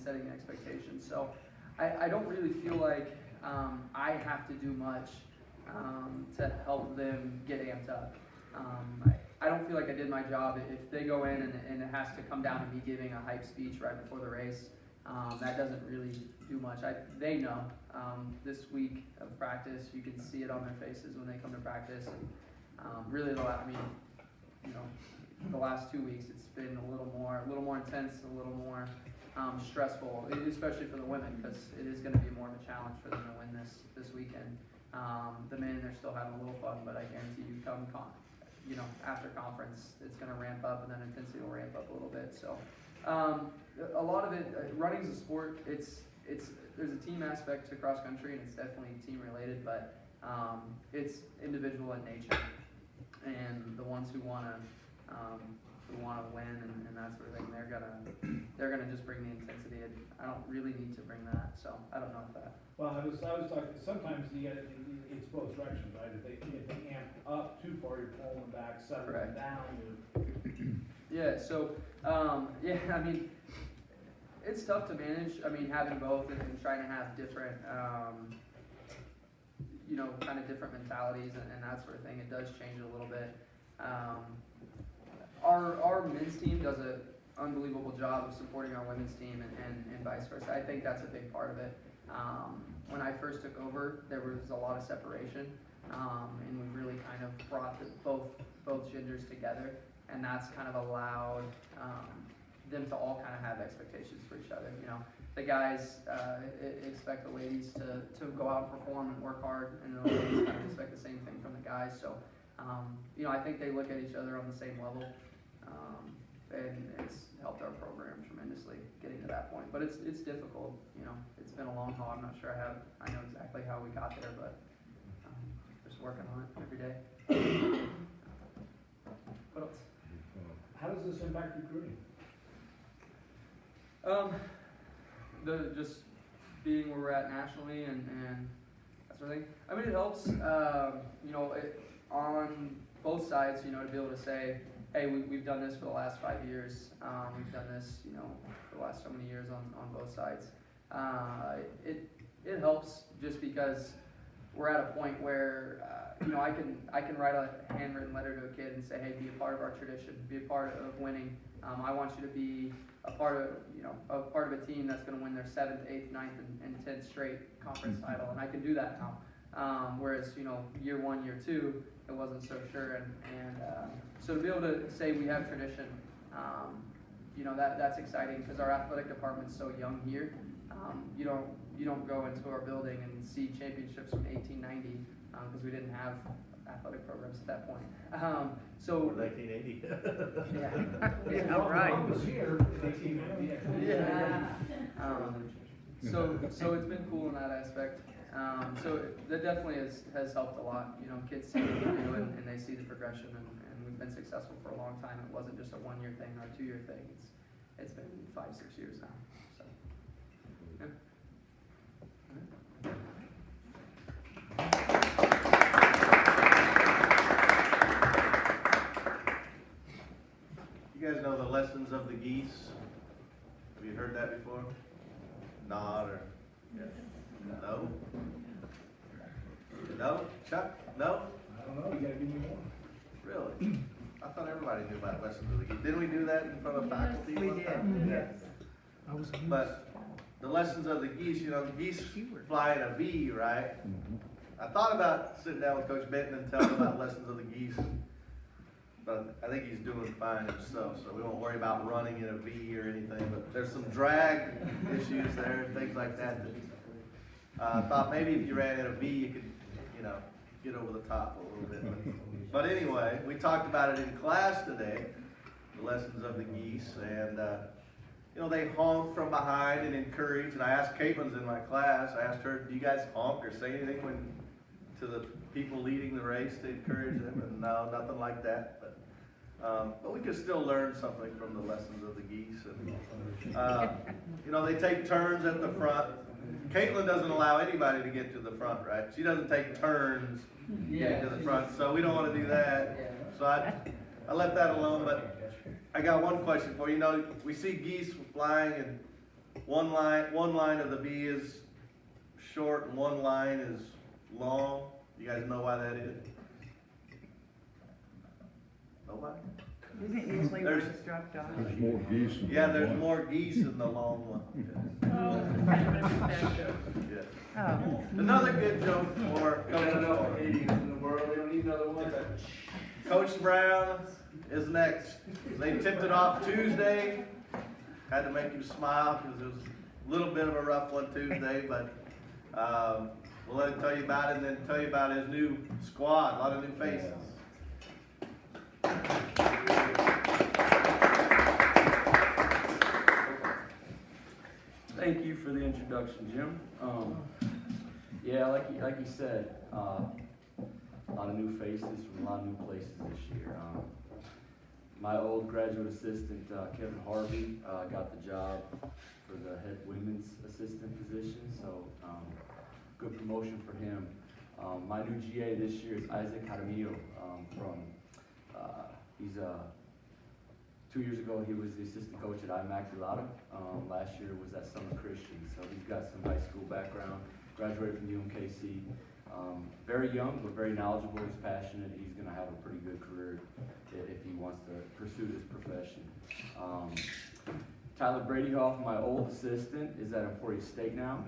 setting expectations. So I don't really feel like I have to do much to help them get amped up. I don't feel like I did my job. If they go in and it has to come down to me giving a hype speech right before the race, that doesn't really do much. They know. This week of practice, you can see it on their faces when they come to practice. And really, the last 2 weeks, it's been a little more intense, a little more stressful, especially for the women, because it is going to be more of a challenge for them to win this weekend. The men, they're still having a little fun, but I guarantee you, after conference, it's going to ramp up, and then intensity will ramp up a little bit. So, a lot of it, running's a sport. There's a team aspect to cross country, and it's definitely team related, but it's individual in nature. And the ones who want to win and that sort of thing, they're gonna just bring the intensity. And I don't really need to bring that, so I don't know if that. Well, I was talking. Sometimes it's both directions, right? If they amp up too far, you're pulling them back. Settling them down. Yeah. So I mean, it's tough to manage. I mean, having both and trying to have different, kind of different mentalities and that sort of thing. It does change a little bit. Our men's team does an unbelievable job of supporting our women's team and vice versa. I think that's a big part of it. When I first took over, there was a lot of separation, and we really kind of brought both genders together, and that's kind of allowed them to all kind of have expectations for each other. The guys expect the ladies to go out and perform and work hard, and the ladies kind of expect the same thing from the guys. So, I think they look at each other on the same level, and it's helped our program tremendously getting to that point. But it's difficult. It's been a long haul. I'm not sure I know exactly how we got there, but just working on it every day. What else? How does this impact recruiting? Just being where we're at nationally and that sort of thing. I mean, it helps, on both sides, to be able to say, hey, we've done this for the last 5 years. We've done this, for the last so many years on both sides. It helps just because we're at a point where, I can write a handwritten letter to a kid and say, hey, be a part of our tradition, be a part of winning. I want you to be a part of a team that's going to win their 7th, 8th, 9th, and 10th straight conference title, and I can do that now. Whereas, year 1, year 2, it wasn't so sure, and so to be able to say we have tradition, that's exciting because our athletic department's so young here. You don't go into our building and see championships from 1890 because we didn't have athletic programs at that point. Or 1980. Yeah, right. I was here in 1990. Yeah. So it's been cool in that aspect. So that definitely has helped a lot. Kids see what we're doing and they see the progression, and we've been successful for a long time. It wasn't just a 1-year thing or a 2-year thing. It's been 5-6 years now. So. Yeah. You guys know the lessons of the geese? Have you heard that before? Nod or yes. No? No? Chuck? No? I don't know. You gotta give me more. Really? I thought everybody knew about lessons of the geese. Didn't we do that in front of faculty? We one did. time? Yes. But the lessons of the geese, the geese fly in a V, right? I thought about sitting down with Coach Benton and telling him about lessons of the geese, but I think he's doing fine himself, so we won't worry about running in a V or anything. But there's some drag issues there and things like that. I thought maybe if you ran in a V, you could, get over the top a little bit. But anyway, we talked about it in class today, the lessons of the geese, and they honk from behind and encourage. And I asked Katelyn in my class, I asked her, do you guys honk or say anything to the people leading the race to encourage them? And no, nothing like that. But we could still learn something from the lessons of the geese. And they take turns at the front. Katelyn doesn't allow anybody to get to the front, right? She doesn't take turns getting to the front, so we don't want to do that. So I left that alone. But I got one question for you. We see geese flying, and one line of the V is short and one line is long. You guys know why that is? Nobody? Isn't it usually where There's- it's dropped off? There's more geese. in Yeah, the there's one. more geese in the long one. Oh, kind of understand. Yes. Oh. Another good joke for Coach Brown. in the world, we don't need another one. Coach Brown is next. They tipped it off Tuesday. Had to make you smile because it was a little bit of a rough one Tuesday, but we'll let him tell you about it and then tell you about his new squad, a lot of new faces. Thank you for the introduction, Jim. Yeah, like you said, a lot of new faces from a lot of new places this year. My old graduate assistant, Kevin Harvey, got the job for the head women's assistant position, so good promotion for him. My new GA this year is Isaac Jaramillo he's 2 years ago, he was the assistant coach at Immaculata. Last year was at Summer Christian, so he's got some high school background, graduated from UMKC. Very young, but very knowledgeable, he's passionate, he's gonna have a pretty good career if he wants to pursue this profession. Tyler Bradyhoff, my old assistant, is at Emporia State now,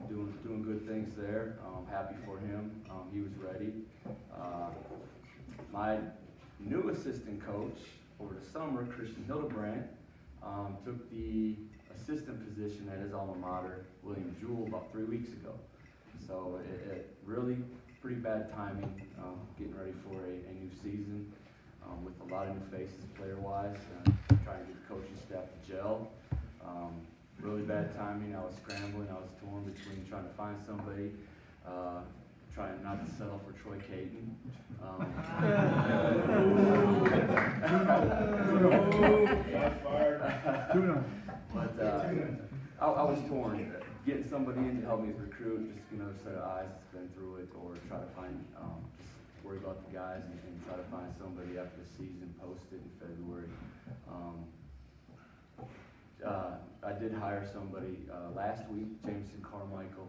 doing good things there. Happy for him, he was ready. My new assistant coach over the summer, Christian Hildebrandt, took the assistant position at his alma mater, William Jewell, about 3 weeks ago. So it really pretty bad timing, getting ready for a new season with a lot of new faces player-wise, trying to get the coaching staff to gel. Really bad timing. I was scrambling. I was torn between trying to find somebody, trying not to settle for Troy Caton. But I was torn. Getting somebody in to help me recruit, just another set of eyes that's been through it, or try to find, just worry about the guys and try to find somebody after the season posted in February. I did hire somebody last week, Jameson Carmichael.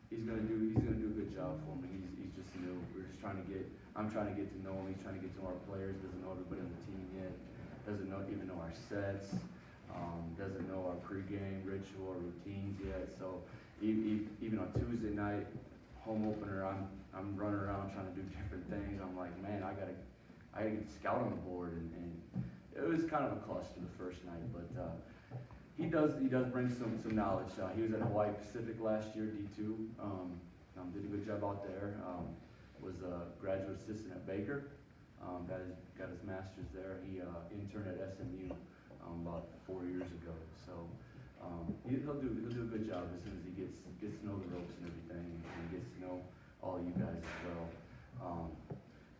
He's gonna do a good job for me. He's just new. I'm trying to get to know him. He's trying to get to know our players. Doesn't know everybody on the team yet. Doesn't even know our sets. Doesn't know our pregame ritual or routines yet. So even on Tuesday night, home opener, I'm running around trying to do different things. I'm like, man, I gotta get scout on the board, and it was kind of a cluster the first night, but he does bring some knowledge. He was at Hawaii Pacific last year, D2. Did a good job out there. Was a graduate assistant at Baker. Got his master's there. He interned at SMU about 4 years ago. So he'll do a good job as soon as he gets to know the ropes and everything, and gets to know all you guys as well.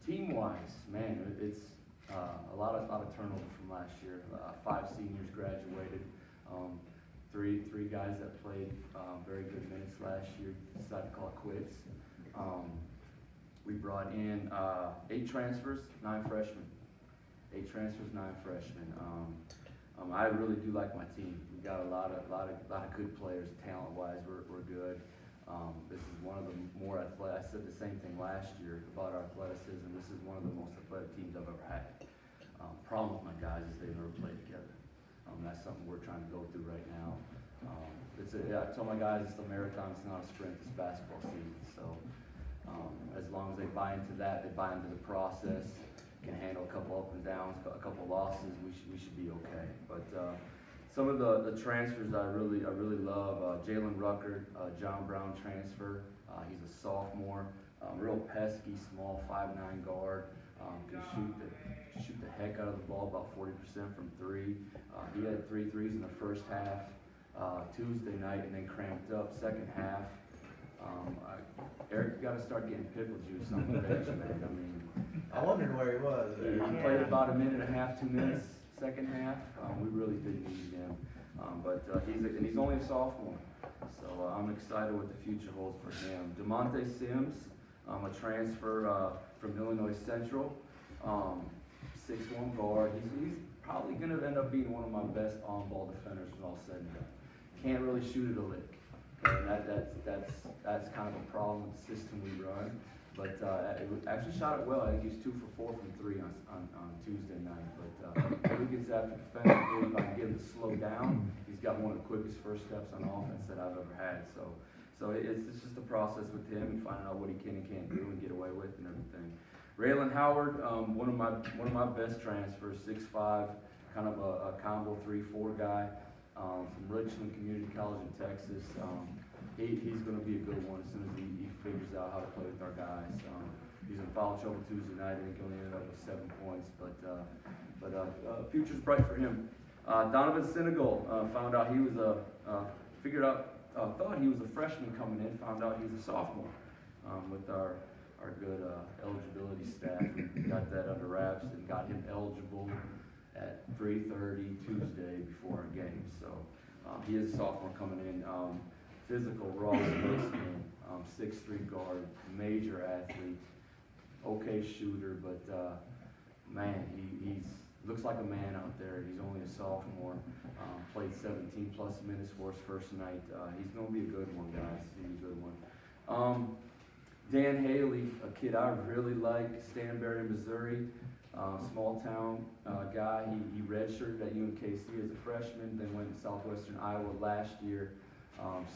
Team-wise, man, it's a lot of turnover from last year. 5 seniors graduated. Three guys that played very good minutes last year decided to call it quits. We brought in 8 transfers, 9 freshmen. 8 transfers, 9 freshmen. I really do like my team. We got a lot of good players, talent-wise. We're good. This is one of the more athletic. I said the same thing last year about our athleticism. This is one of the most athletic teams I've ever had. Problem with my guys is they've never played together. That's something we're trying to go through right now. I tell my guys it's a marathon, it's not a sprint, it's basketball season. So as long as they buy into that, they buy into the process, can handle a couple up and downs, a couple losses, we should be okay. But some of the transfers I really love, Jalen Rucker, John Brown transfer. He's a sophomore, real pesky, small 5'9" guard. Can shoot the heck out of the ball, about 40% from 3. He had 3 threes in the first half Tuesday night, and then cramped up second half. Eric's got to start getting pickle juice on the bench, man. I mean, I wondered where he was. he played about a minute and a half, 2 minutes second half. We really didn't need him, but he's only a sophomore, so I'm excited what the future holds for him. DeMonte Sims, a transfer from Illinois Central, 6'1" guard. He's probably going to end up being one of my best on-ball defenders when all said and done. can't really shoot at a lick. And that's kind of a problem with the system we run. But actually shot it well. I think he was 2 for 4 from 3 on Tuesday night. But if he gets after defensively, if I can get him to slow down, he's got one of the quickest first steps on offense that I've ever had. So it's just a process with him and finding out what he can and can't do and get away with and everything. Raylan Howard, one of my best transfers, 6'5", kind of a combo 3-4 guy from Richland Community College in Texas. He's going to be a good one as soon as he figures out how to play with our guys. He's in foul trouble Tuesday night. I think he only ended up with 7 points, but future's bright for him. Donovan Senegal found out he was thought he was a freshman coming in. Found out he was a sophomore. With our good eligibility staff, we got that under wraps and got him eligible at 3:30 Tuesday before our game. So he is a sophomore coming in. Physical, raw specimen, 6'3" guard, major athlete, okay shooter, but man, he's looks like a man out there. He's only a sophomore. Played 17 plus minutes for us first night. He's going to be a good one, guys. He's going to be a good one. Dan Haley, a kid I really like, Stanberry, Missouri, small town guy. He redshirted at UNKC as a freshman, then went to Southwestern Iowa last year.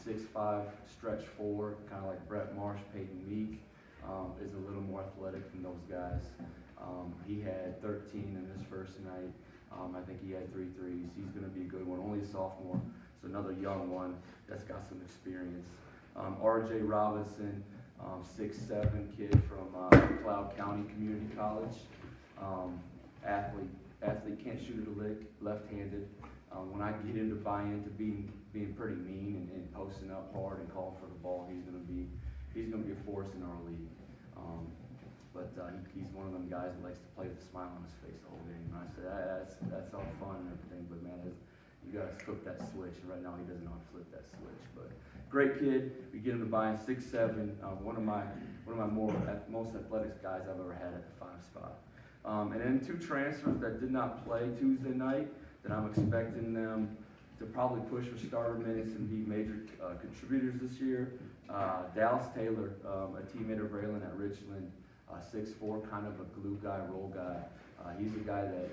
6'5", stretch 4, kind of like Brett Marsh, Peyton Meek, is a little more athletic than those guys. He had 13 in his first night. I think he had 3 threes. He's going to be a good one, only a sophomore, so another young one that's got some experience. RJ Robinson, 6'7" kid from Cloud County Community College. Athlete, can't shoot at a lick, left-handed. When I get him to buy into being pretty mean and posting up hard and calling for the ball, he's gonna be a force in our league. But he's one of them guys that likes to play with a smile on his face the whole game. And I said that's all fun and everything, but man, you gotta flip that switch. And right now he doesn't know how to flip that switch. But great kid. We get him to buy in 6'7". One of my most athletic guys I've ever had at the 5 spot. And then 2 transfers that did not play Tuesday night that I'm expecting them to probably push for starter minutes and be major contributors this year. Dallas Taylor, a teammate of Raylan at Richland, 6'4", kind of a glue guy, roll guy. He's a guy that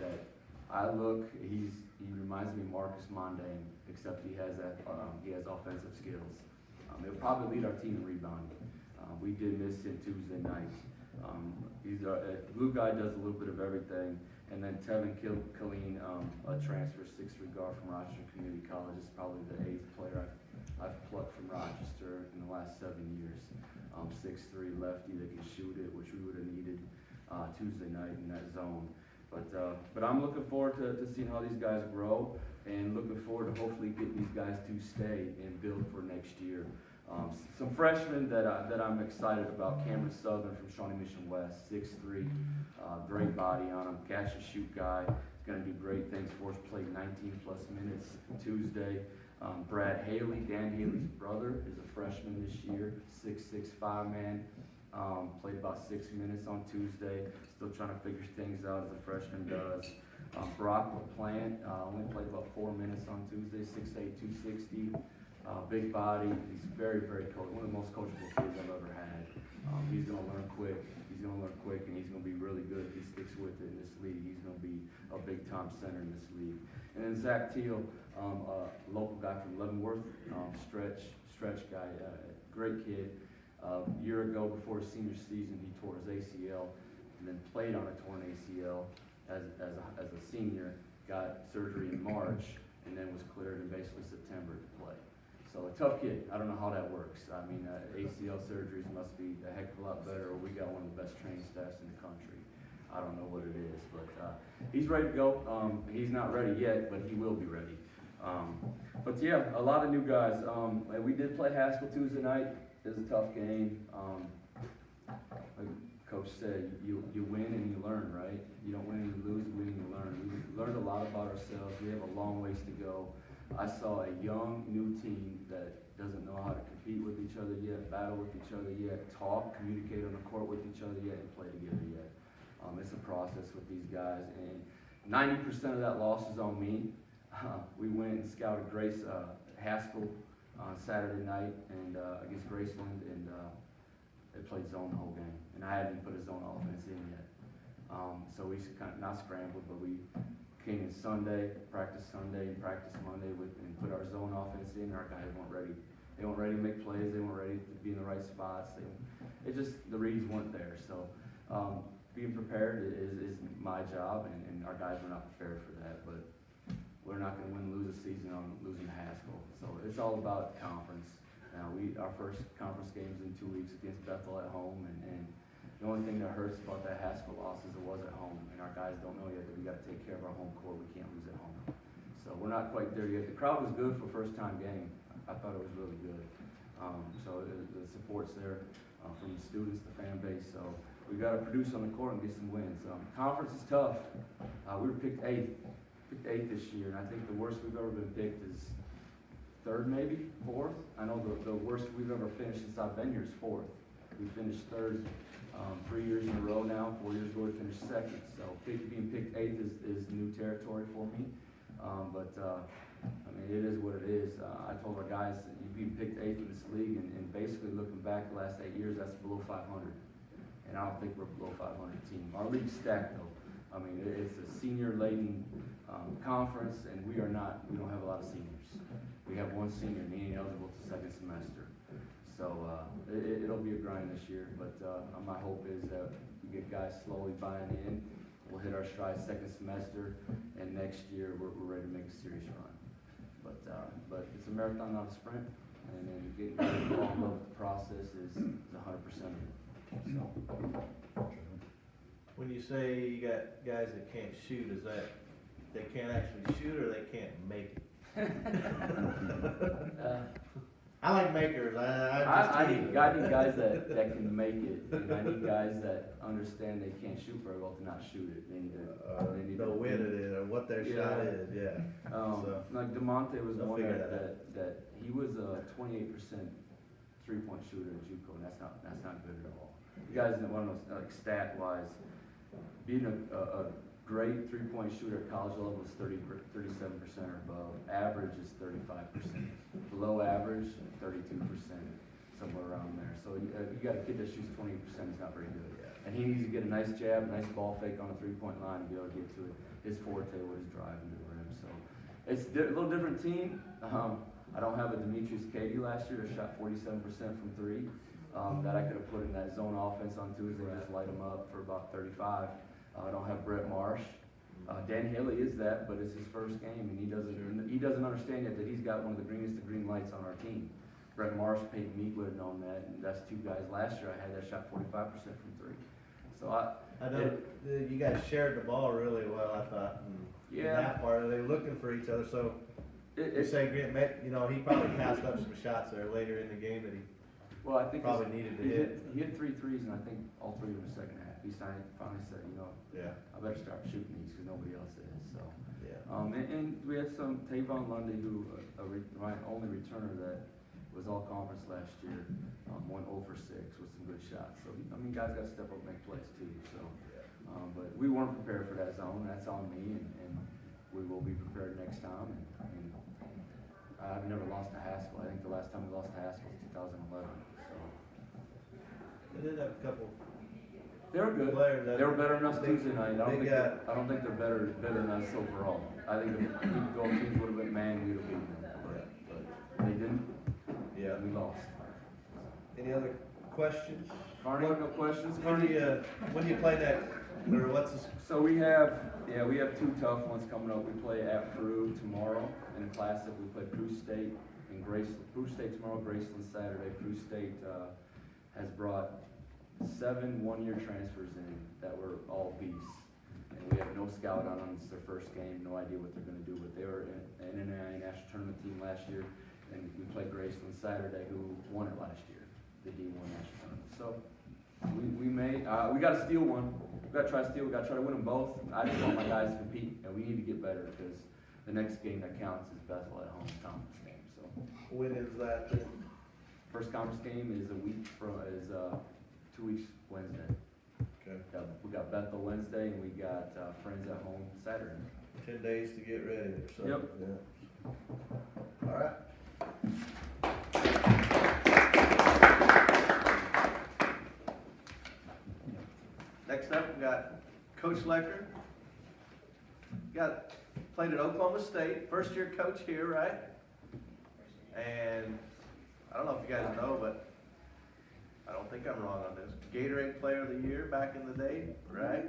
he reminds me of Marcus Mondane, except he has offensive skills. He'll probably lead our team in rebounding. We did miss him Tuesday night. He's a glue guy, does a little bit of everything. And then Tevin Katelyn, a transfer 6'3" guard from Rochester Community College, is probably the 8th player I've plucked from Rochester in the last 7 years. 6'3" lefty that can shoot it, which we would have needed Tuesday night in that zone. But I'm looking forward to seeing how these guys grow, and looking forward to hopefully getting these guys to stay and build for next year. Some freshmen that I'm excited about. Cameron Southern from Shawnee Mission West, 6'3", great body on him, catch and shoot guy. He's going to do great things for us. Played 19 plus minutes Tuesday. Brad Haley, Dan Haley's brother, is a freshman this year, 6'6", 5-man. Played about 6 minutes on Tuesday. Still trying to figure things out as a freshman does. Brock LaPlante only played about 4 minutes on Tuesday, 6'8", 260. Big body. He's very, very coachable. One of the most coachable kids I've ever had. He's going to learn quick. And he's going to be really good if he sticks with it in this league. He's going to be a big-time center in this league. And then Zach Teal, a local guy from Leavenworth, stretch guy, great kid. A year ago, before his senior season, he tore his ACL, and then played on a torn ACL as a senior. Got surgery in March, and then was cleared in basically September to play. So a tough kid. I don't know how that works. I mean, ACL surgeries must be a heck of a lot better, or we got one of the best training staffs in the country. I don't know what it is, but he's ready to go. He's not ready yet, but he will be ready. But yeah, a lot of new guys. And we did play Haskell Tuesday night. It was a tough game. Like Coach said, you win and you learn, right? You don't win and you lose, you win and you learn. We learned a lot about ourselves. We have a long ways to go. I saw a young, new team that doesn't know how to compete with each other yet, battle with each other yet, talk, communicate on the court with each other yet, and play together yet. It's a process with these guys, and 90% of that loss is on me. We went and scouted Grace Haskell on Saturday night and, against Graceland, and, they played zone the whole game, and I hadn't put a zone offense in yet. So we kind of, not scrambled, but we came in Sunday, practiced Sunday, and practiced Monday and put our zone offense in. Our guys weren't ready. They weren't ready to make plays. They weren't ready to be in the right spots. The reads weren't there. So, being prepared is my job, and our guys were not prepared for that. But we're not going to lose a season on losing to Haskell. So it's all about conference. Now our first conference game's in 2 weeks against Bethel at home, and the only thing that hurts about that Haskell loss is it was at home, and our guys don't know yet that we got to take care of our home court. We can't lose at home. So we're not quite there yet. The crowd was good for first time game. I thought it was really good. So the support's there from the students, the fan base. So we got to produce on the court and get some wins. Conference is tough. We were picked eighth this year, and I think the worst we've ever been picked is third, maybe fourth. I know the worst we've ever finished since I've been here is fourth. We finished third 3 years in a row now. 4 years ago we finished second. So being picked eighth is new territory for me. I mean, it is what it is. I told our guys that you've been picked eighth in this league, and basically looking back the last 8 years, that's below 500. And I don't think we're below 500 team. Our league's stacked though. I mean, it's a senior-laden conference, and we don't have a lot of seniors. We have one senior, and he ain't eligible to second semester. So it'll be a grind this year, but my hope is that we get guys slowly buying in. We'll hit our stride second semester, and next year we're ready to make a serious run. But it's a marathon, not a sprint, and then getting guys to fall in love with the process is 100% of it. So. When you say you got guys that can't shoot, is that they can't actually shoot or they can't make it? I like makers. I need guys that can make it, and I need guys that understand they can't shoot very well to not shoot it. They need know when it is or what their shot is. Yeah. Like DeMonte was They'll one figure that he was a 28% 3-point shooter at JUCO, and that's not good at all. You guys know one of those, like stat wise, being a great 3-point shooter at college level is 37% or above. Average is 35%. Below average, 32%, somewhere around there. So you got a kid that shoots 20%, he's not very good. And he needs to get a nice jab, nice ball fake on a 3-point line to be able to get to it. His forte was driving to the rim. So it's a little different team. I don't have a Demetrius Cady last year that shot 47% from 3. That I could have put in that zone offense on Tuesday and just light him up for about 35. I don't have Brett Marsh. Dan Haley is that, but it's his first game, and he doesn't understand yet that he's got one of the greenest of green lights on our team. Brett Marsh, Peyton Mead would have known that, and that's two guys last year I had that shot 45% from 3. So I know you guys shared the ball really well, I thought. In that part, they looking for each other. So you say Grant, he probably passed up some shots there later in the game that he I think probably needed to hit. He hit 3 threes, and I think all 3 in the second half. He finally said, I better start shooting these because nobody else is. So, and we had some Tavon Lundy, who my only returner that was all conference last year, went 0 for 6 with some good shots. So guys got to step up and make plays too. So, but we weren't prepared for that zone. That's on me, and we will be prepared next time. And I've never lost to Haskell. I think the last time we lost to Haskell was 2011. So They did have a couple. They were good. Players that They were better than us Tuesday night. I don't think they're better than us overall. I think if both teams would have been man, we'd have beaten them. But they didn't. Yeah. We lost. Any other questions? Carney, no questions? When do you play next? Or what's this? So we have 2 tough ones coming up. We play at Peru tomorrow in a classic. We play Peru State and Graceland. Peru State tomorrow, Graceland Saturday. Peru State has brought 7 one-year transfers in that were all beasts. And we have no scout on them. It's their first game. No idea what they're going to do. But they were an NAIA national tournament team last year. And we played Graceland Saturday, who won it last year, the D1 national tournament. So we got to steal one. We got to try to steal. We got to try to win them both. I just want my guys to compete, and we need to get better because the next game that counts is Bethel at home conference game. So When is that then? first conference game is 2 weeks Wednesday. Okay. We got Bethel Wednesday, and we got Friends at home Saturday. 10 days to get ready. So, Yep. Yeah. All right. Next up, we got Coach Loecker. Played at Oklahoma State, first year coach here, right? And I don't know if you guys know, but I don't think I'm wrong on this. Gatorade Player of the Year back in the day, right?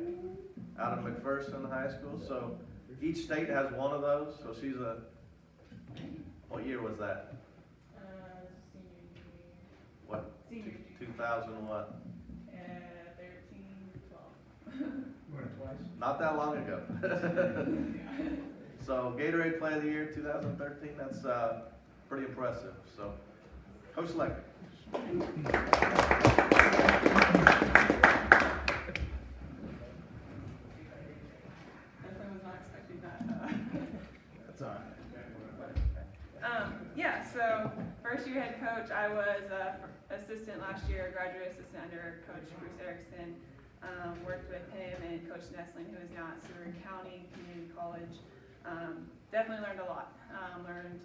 Out of McPherson High School. So each state has one of those. So she's what year was that? Senior year. What? Senior year. 2000 what? 13, 12. Went twice. Not that long ago. So Gatorade Player of the Year 2013, that's pretty impressive. So Coach Loecker. Definitely was not expecting that. That's all right. Yeah, so first year head coach, I was assistant last year, graduate assistant under Coach Bruce Erickson. Worked with him and Coach Nestling, who is now at Seward County Community College. Definitely learned a lot. Learned,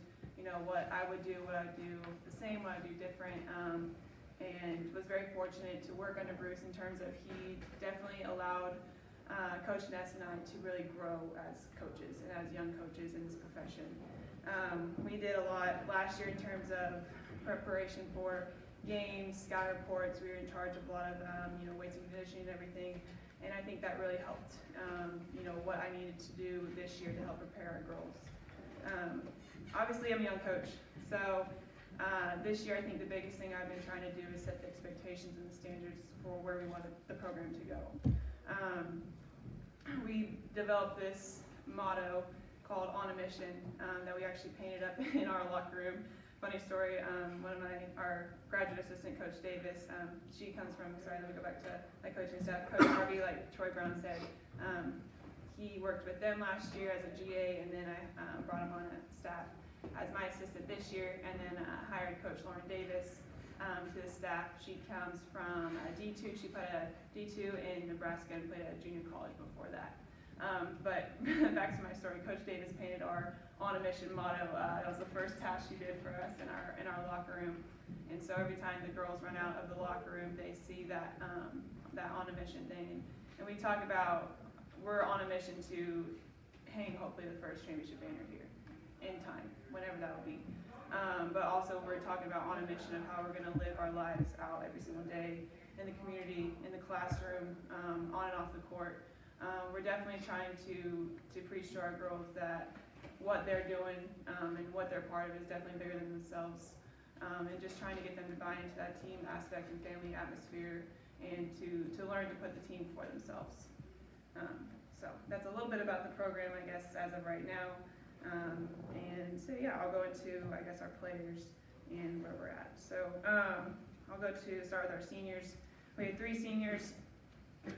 what I would do, what I would do the same, what I would do different. And was very fortunate to work under Bruce in terms of he definitely allowed Coach Ness and I to really grow as coaches and as young coaches in this profession. We did a lot last year in terms of preparation for games, scout reports. We were in charge of a lot of weights and conditioning and everything, and I think that really helped. What I needed to do this year to help prepare our girls. Obviously, I'm a young coach, so this year I think the biggest thing I've been trying to do is set the expectations and the standards for where we want the program to go. We developed this motto called "On a Mission" that we actually painted up in our locker room. Funny story, one of our graduate assistant, Coach Davis, she comes from, let me go back to my coaching staff, Coach Harvey, like Troy Brown said. He worked with them last year as a GA, and then I brought him on a staff as my assistant this year, and then hired Coach Lauren Davis to the staff. She comes from D2. She played a D2 in Nebraska and played at junior college before that. But back to my story, Coach Davis painted our "On a Mission" motto. That was the first task she did for us in our locker room. And so every time the girls run out of the locker room, they see that "On a Mission" thing. And we talk about we're on a mission to hang hopefully the first championship banner here in time, whenever that will be. But also we're talking about on a mission of how we're going to live our lives out every single day in the community, in the classroom, on and off the court. We're definitely trying to preach to our girls that what they're doing and what they're part of is definitely bigger than themselves, and just trying to get them to buy into that team aspect and family atmosphere, and to learn to put the team before themselves. So that's a little bit about the program, I guess, as of right now. And so yeah, I'll go into, I guess, our players and where we're at. So I'll go to start with our seniors. We had 3 seniors: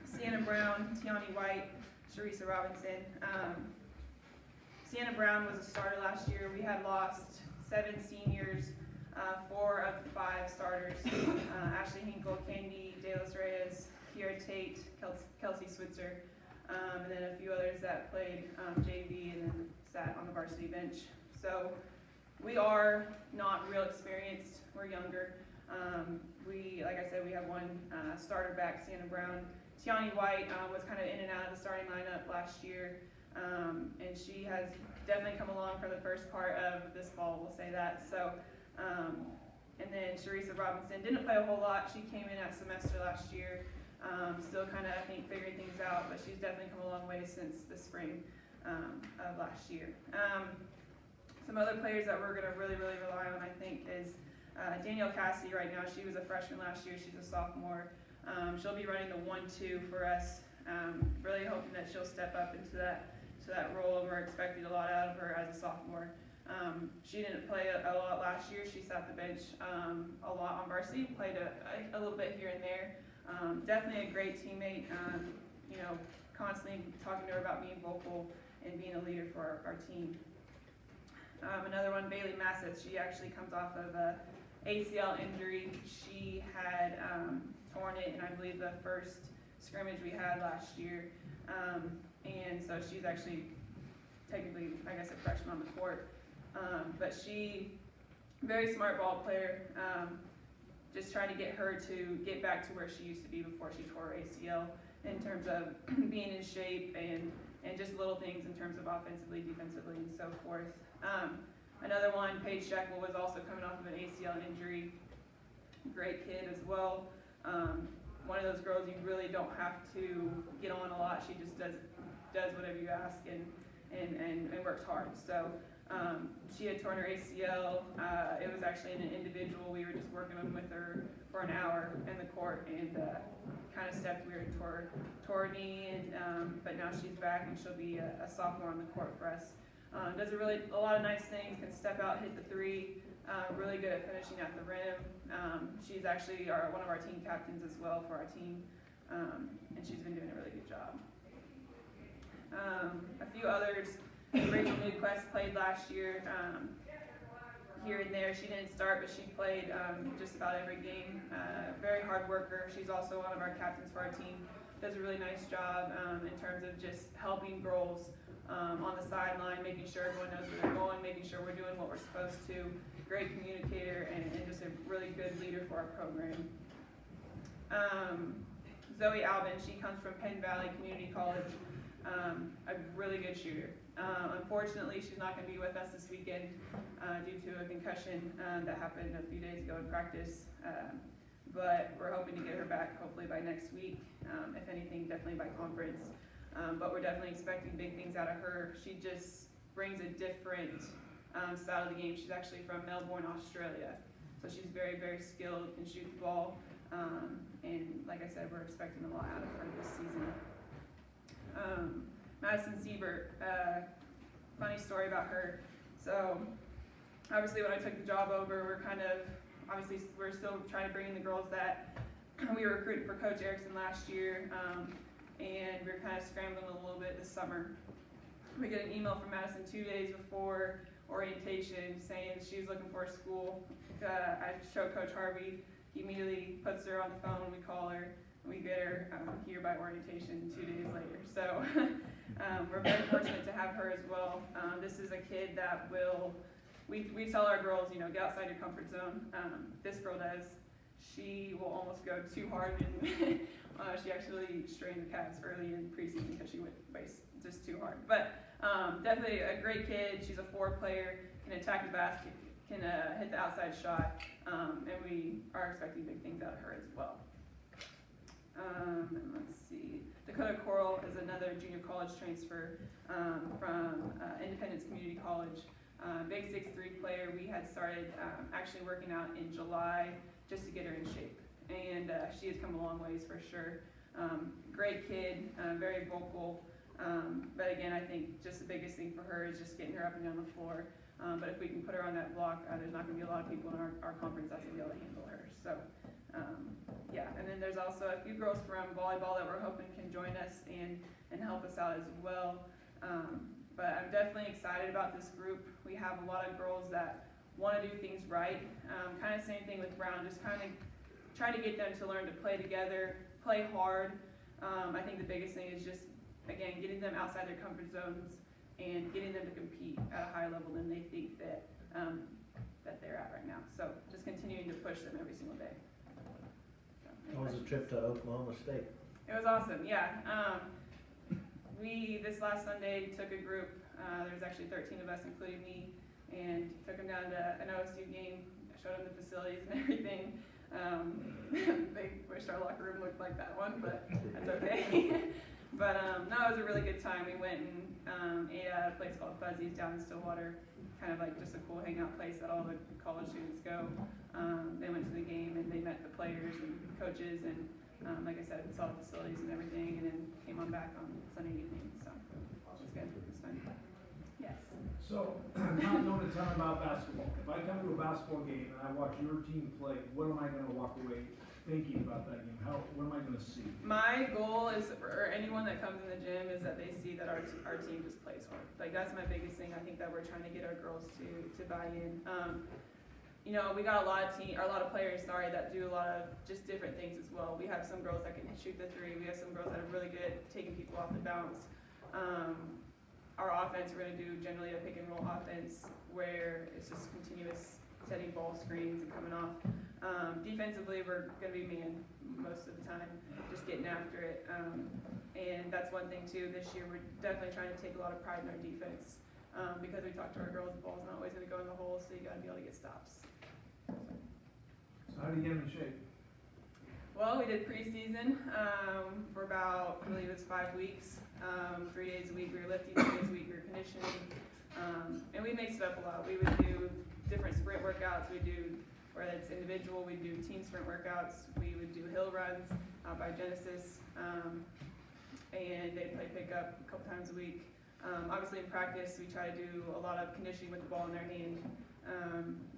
Sienna Brown, Tiani White, Sharisa Robinson. Sienna Brown was a starter last year. We had lost 7 seniors, 4 of the 5 starters. Ashley Hinkle, Candy De Los Reyes, Kiera Tate, Kelsey Switzer, and then a few others that played JV and then sat on the varsity bench. So we are not real experienced. We're younger. Like I said, we have 1 starter back, Sienna Brown. Tiani White was kind of in and out of the starting lineup last year, and she has definitely come along for the first part of this fall, we'll say that. So, and then Sharisa Robinson didn't play a whole lot. She came in at semester last year, still kind of, I think, figuring things out, but she's definitely come a long way since the spring of last year. Some other players that we're going to really rely on, I think, is Danielle Cassidy right now. She was a freshman last year. She's a sophomore. She'll be running the 1-2 for us. Really hoping that she'll step up into that role, and we're expecting a lot out of her as a sophomore. She didn't play a lot last year. She sat the bench a lot on varsity, played a little bit here and there. Definitely a great teammate, constantly talking to her about being vocal and being a leader for our team. Another one, Bailey Massett. She actually comes off of a ACL injury. She had torn it in, I believe, the first scrimmage we had last year. And so she's actually technically, I guess, a freshman on the court. But she very smart ball player. Just trying to get her to get back to where she used to be before she tore her ACL in terms of being in shape and just little things in terms of offensively, defensively, and so forth. Another one, Paige Sheckle, was also coming off of an ACL injury. Great kid as well. One of those girls you really don't have to get on a lot. She just does whatever you ask and works hard. So she had torn her ACL. It was actually in an individual. We were just working with her for an hour in the court and kind of stepped weird, tore her knee, and but now she's back and she'll be a sophomore on the court for us. Does a lot of nice things, can step out, hit the three, really good at finishing at the rim. She's actually one of our team captains as well for our team, and she's been doing a really good job. A few others, Rachel Newquest played last year, here and there. She didn't start, but she played just about every game. Very hard worker. She's also one of our captains for our team. Does a really nice job in terms of just helping girls on the sideline, making sure everyone knows where they're going, making sure we're doing what we're supposed to. Great communicator and just a really good leader for our program. Zoe Alvin, she comes from Penn Valley Community College, a really good shooter. Unfortunately, she's not going to be with us this weekend due to a concussion that happened a few days ago in practice. But we're hoping to get her back hopefully by next week. If anything, definitely by conference. But we're definitely expecting big things out of her. She just brings a different style of the game. She's actually from Melbourne, Australia. So she's very, very skilled, can shoot the ball. And like I said, we're expecting a lot out of her this season. Madison Siebert, funny story about her. So obviously when I took the job over, we're still trying to bring in the girls that we were recruiting for Coach Erickson last year, and we're kind of scrambling a little bit this summer. We get an email from Madison 2 days before orientation saying that she was looking for a school. I showed Coach Harvey. He immediately puts her on the phone, we call her, and we get her here by orientation 2 days later. So we're very fortunate to have her as well. This is a kid that we tell our girls, get outside your comfort zone. This girl does. She will almost go too hard, and she actually strained the calves early in preseason because she went just too hard. But definitely a great kid. She's a forward player, can attack the basket, can hit the outside shot, and we are expecting big things out of her as well. And let's see, Dakota Coral is another junior college transfer from Independence Community College. Big 6'3" player. We had started actually working out in July just to get her in shape, and she has come a long ways for sure. Great kid, very vocal, but again, I think just the biggest thing for her is just getting her up and down the floor. But if we can put her on that block, there's not going to be a lot of people in our conference that's going to be able to handle her. So, yeah, and then there's also a few girls from volleyball that we're hoping can join us and help us out as well. But I'm definitely excited about this group. We have a lot of girls that want to do things right. Kind of same thing with Brown, just kind of try to get them to learn to play together, play hard. I think the biggest thing is just, again, getting them outside their comfort zones and getting them to compete at a higher level than they think that they're at right now. So just continuing to push them every single day. So, How was the trip to Oklahoma State? It was awesome, yeah. We, this last Sunday, took a group, there's actually 13 of us, including me, and took them down to an OSU game, showed them the facilities and everything. They wished our locker room looked like that one, but that's okay. But no, it was a really good time. We went and ate at a place called Fuzzy's down in Stillwater, kind of like just a cool hangout place that all the college students go. They went to the game and they met the players and coaches, and like I said, saw the facilities and everything, and then came on back on Sunday evening. So it was good. It was fun. Yes. So, not knowing a ton about basketball, if I come to a basketball game and I watch your team play, what am I going to walk away thinking about that game? What am I going to see? My goal is for anyone that comes in the gym is that they see that our team just plays hard. Like, that's my biggest thing. I think that we're trying to get our girls to buy in. We got a lot of players, that do a lot of just different things as well. We have some girls that can shoot the three. We have some girls that are really good at taking people off the bounce. Our offense, we're going to do generally a pick and roll offense where it's just continuous setting ball screens and coming off. Defensively, we're going to be man most of the time, just getting after it. And that's one thing too. This year, we're definitely trying to take a lot of pride in our defense because we talk to our girls, the ball's not always going to go in the hole, so you got to be able to get stops. So how do you get them in shape? Well, we did preseason for about, I believe it was 5 weeks. 3 days a week we were lifting, 3 days a week we were conditioning. And we mixed it up a lot. We would do different sprint workouts. We do, whether it's individual, we do team sprint workouts. We would do hill runs out by Genesis. And they'd play pickup a couple times a week. Obviously in practice, we try to do a lot of conditioning with the ball in their hand,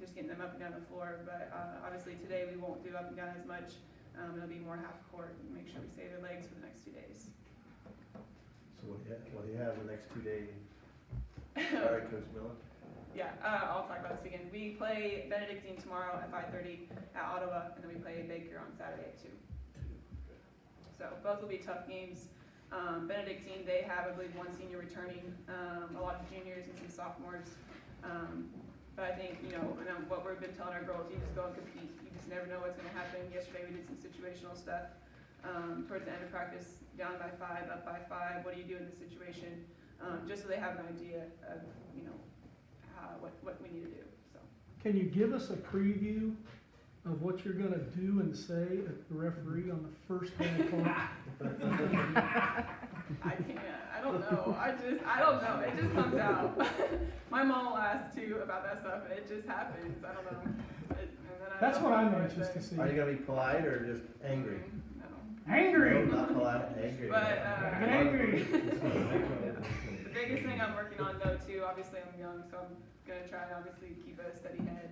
just getting them up and down the floor. But obviously today we won't do up and down as much. It'll be more half court and make sure we save their legs for the next 2 days. So what do you have the next 2 days? Sorry, Coach Miller. Yeah, I'll talk about this again. We play Benedictine tomorrow at 5:30 at Ottawa, and then we play Baker on Saturday at 2. So both will be tough games. Benedictine, they have, I believe, 1 senior returning, a lot of juniors and some sophomores. But I think, what we've been telling our girls, you just go and compete. You just never know what's going to happen. Yesterday we did some situational stuff. Towards the end of practice, down by 5, up by 5. What do you do in this situation? Just so they have an idea of, what we need to do. So. Can you give us a preview of what you're gonna do and say at the referee on the first day of class? I can't. I don't know. I don't know. It just comes out. My mom will ask too about that stuff. It just happens. I don't know. That's what I'm anxious to see. Are you gonna be polite or just angry? No. Angry! No, not polite, angry. But Angry! the biggest thing I'm working on though too, obviously I'm young, so I'm gonna try to obviously keep a steady head,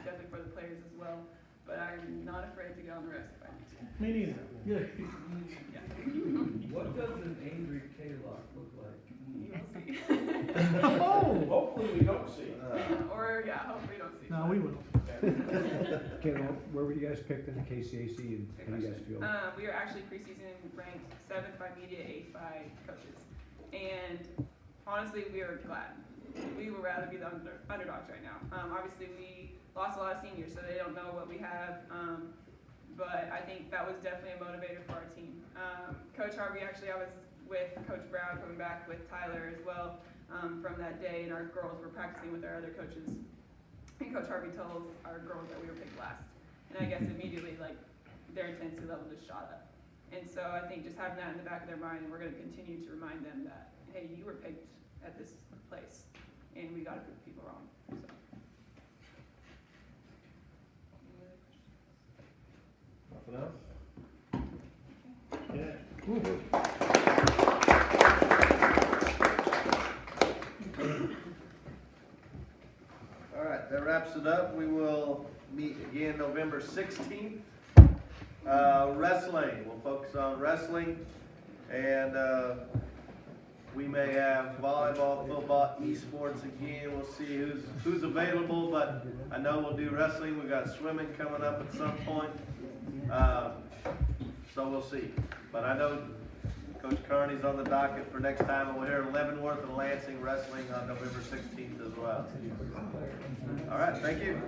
definitely for the players as well. But I'm not afraid to get on the rest if I need to. Me neither. Good. Yeah. What does an angry K-Lock look like? You will see. Oh! Hopefully we don't see. Or hopefully you don't see. No, we will. Katelyn, where were you guys picked in the KCAC and how do you guys feel? We are actually preseason ranked 7th by media, 8th by coaches. And honestly, we are glad. We would rather be the underdogs right now. Obviously, we lost a lot of seniors, so they don't know what we have. But I think that was definitely a motivator for our team. Coach Harvey, actually, I was with Coach Brown coming back with Tyler as well from that day, and our girls were practicing with our other coaches. And Coach Harvey told our girls that we were picked last. And I guess immediately, their intensity level just shot up. And so I think just having that in the back of their mind, and we're going to continue to remind them that, hey, you were picked at this place, and we got to prove people wrong. So. Nothing else? Yeah. All right, that wraps it up. We will meet again November 16th. Wrestling, we'll focus on wrestling, and we may have volleyball, football, esports again. We'll see who's available, but I know we'll do wrestling. We've got swimming coming up at some point, so we'll see. But I know Coach Carney's on the docket for next time, and we'll hear Leavenworth and Lansing wrestling on November 16th as well. All right, thank you.